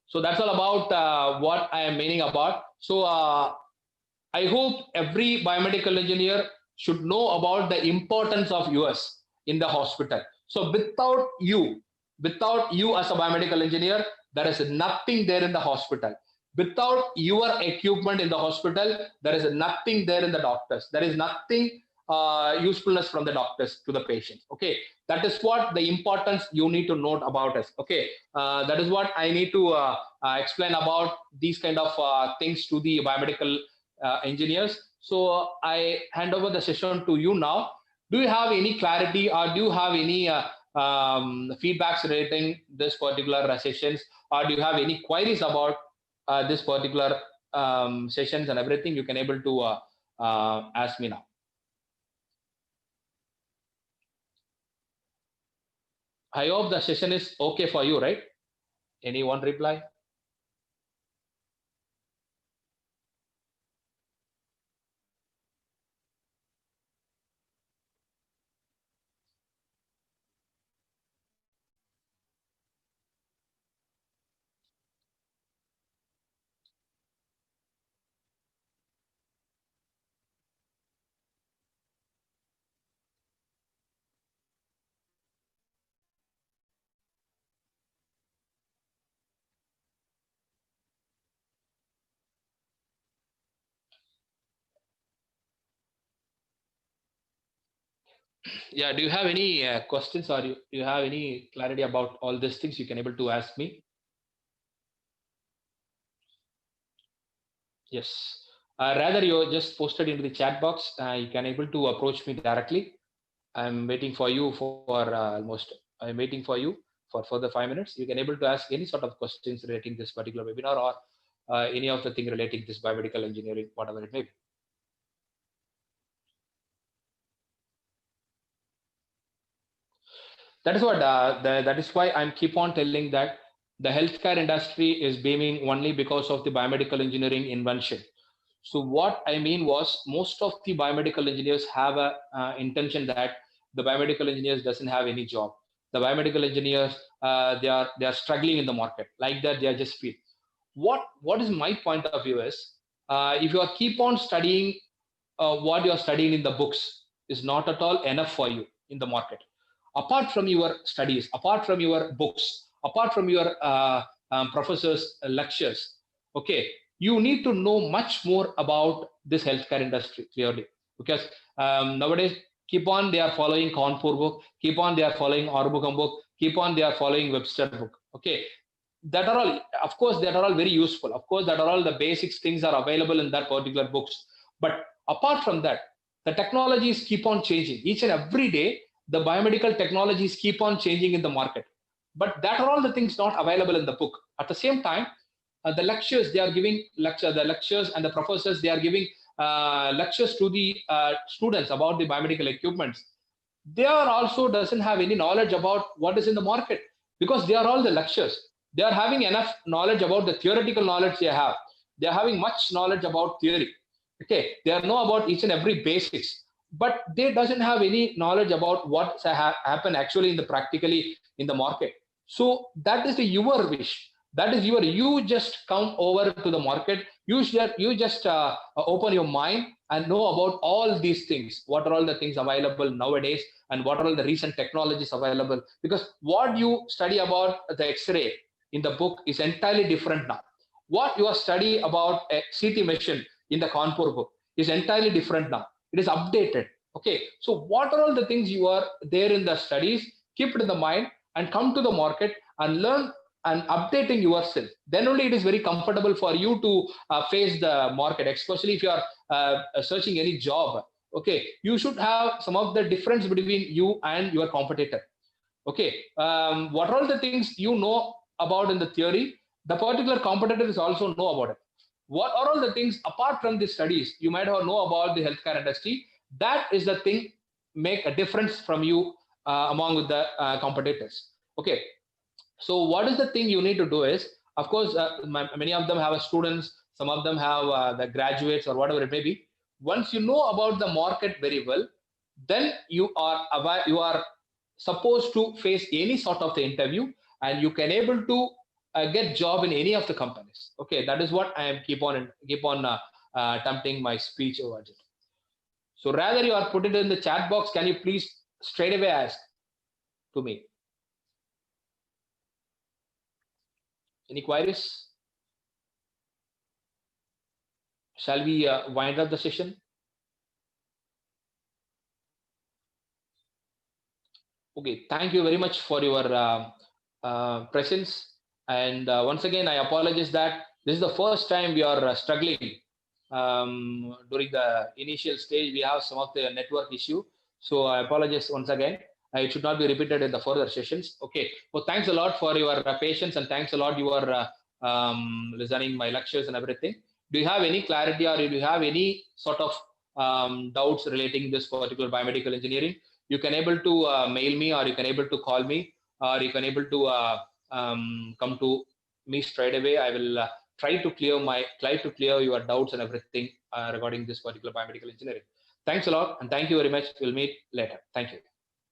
So that's all about what I am meaning about. So I hope every biomedical engineer should know about the importance of US in the hospital. So without you as a biomedical engineer, there is nothing there in the hospital. Without your equipment in the hospital, there is nothing there in the doctors. There is nothing usefulness from the doctors to the patients. Okay, that is what the importance you need to note about us. Okay, that is what I need to explain about these kind of things to the biomedical engineers. So I hand over the session to you now. Do you have any clarity, or do you have any feedbacks relating this particular sessions, or do you have any queries about this particular sessions and everything? You can able to ask me now. I hope the session is okay for you, right? Anyone reply? Yeah, do you have any questions, or do you have any clarity about all these things? You can able to ask me. Yes. Rather, you just posted into the chat box. You can able to approach me directly. I'm waiting for you for almost. I'm waiting for you for further 5 minutes. You can able to ask any sort of questions relating this particular webinar, or any of the thing relating this biomedical engineering, whatever it may be. That is what that is why I'm keep on telling that the healthcare industry is booming only because of the biomedical engineering invention. So what I mean was, most of the biomedical engineers have a intention that the biomedical engineers doesn't have any job. The biomedical engineers they are struggling in the market, like that they are just feel. What is my point of view is, if you are keep on studying what you are studying in the books is not at all enough for you in the market. Apart from your studies, apart from your books, apart from your professors' lectures, okay, you need to know much more about this healthcare industry clearly, because nowadays keep on they are following Kanpur book, keep on they are following Arbogam book, keep on they are following Webster book. Okay, that are all, of course, that are all very useful. Of course, that are all the basics things are available in that particular books. But apart from that, the technologies keep on changing each and every day. The biomedical technologies keep on changing in the market, but that are all the things not available in the book. At the same time, the lectures they are giving the lectures and the professors they are giving lectures to the students about the biomedical equipments. They are also doesn't have any knowledge about what is in the market. because they are all the lectures. They are having enough knowledge about the theoretical knowledge they have. They are having much knowledge about theory. Okay, they are know about each and every basics, but they doesn't have any knowledge about what happen actually in the practically in the market. So that is the your wish. That is you just come over to the market. You just open your mind and know about all these things. What are all the things available nowadays, and what are all the recent technologies available? Because what you study about the X-ray in the book is entirely different now. What you study about a CT machine in the Kanpur book is entirely different now. It is updated. Okay, so what are all the things you are there in the studies? Keep it in the mind and come to the market and learn and updating yourself. Then only it is very comfortable for you to face the market, especially if you are searching any job. Okay, you should have some of the difference between you and your competitor. Okay, what are all the things you know about in the theory, the particular competitors also know about it. What are all the things apart from the studies you might have know about the healthcare industry? That is the thing make a difference from you among the competitors. Okay, so what is the thing you need to do is, of course, many of them have students, some of them have the graduates or whatever it may be. Once you know about the market very well, then you are aware, you are supposed to face any sort of the interview, and you can able to get job in any of the companies. Okay, that is what I am keep on attempting my speech over it. So rather you are put it in the chat box. Can you please straight away ask to me any queries? Shall we wind up the session? Okay, thank you very much for your presence. And once again, I apologize that this is the first time we are struggling during the initial stage. We have some of the network issue. So I apologize once again. It should not be repeated in the further sessions. Okay. Well, thanks a lot for your patience, and thanks a lot you are listening my lectures and everything. Do you have any clarity, or do you have any sort of doubts relating this particular biomedical engineering? You can able to mail me, or you can able to call me, or you can able to come to me straight away. I will try to clear your doubts and everything regarding this particular biomedical engineering. Thanks a lot, and thank you very much. We'll meet later. Thank you.